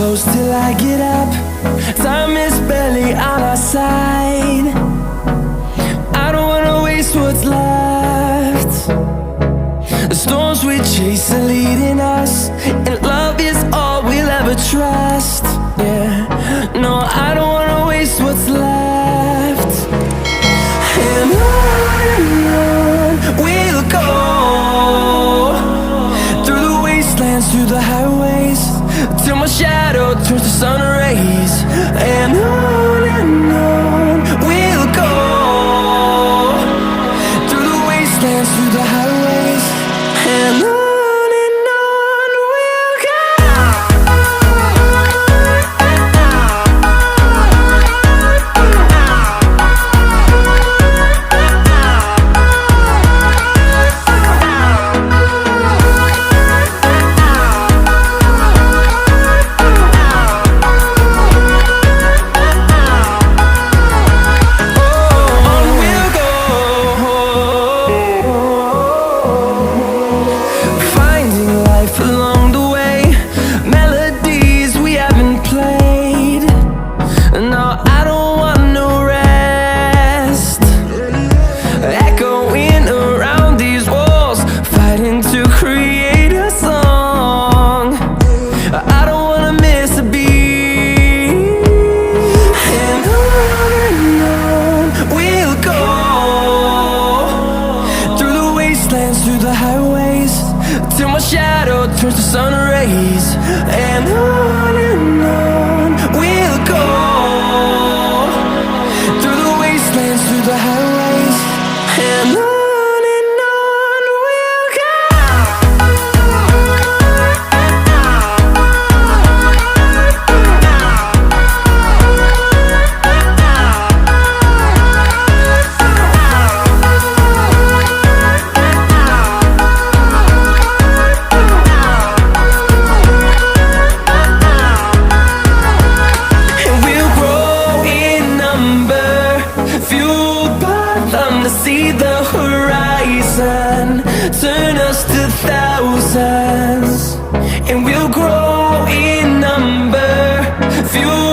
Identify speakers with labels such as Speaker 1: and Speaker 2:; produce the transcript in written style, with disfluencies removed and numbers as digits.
Speaker 1: close till I get up. Time is barely on our side. I don't wanna waste what's left. The storms we chase are leading us, and love is all we'll ever trust. Yeah, no, I don't wanna waste what's left. And on we'll go, through the wastelands, through the highways, till my shadow turns to sun rays. And on we'll go, through the wastelands, through the highways, and on we'll go. Through the highways, till my shadow turns to sun rays. And on we'll go, through the wastelands, through the highways, and on we'll go. To see the horizon turn us to thousands, and we'll grow in number, fuel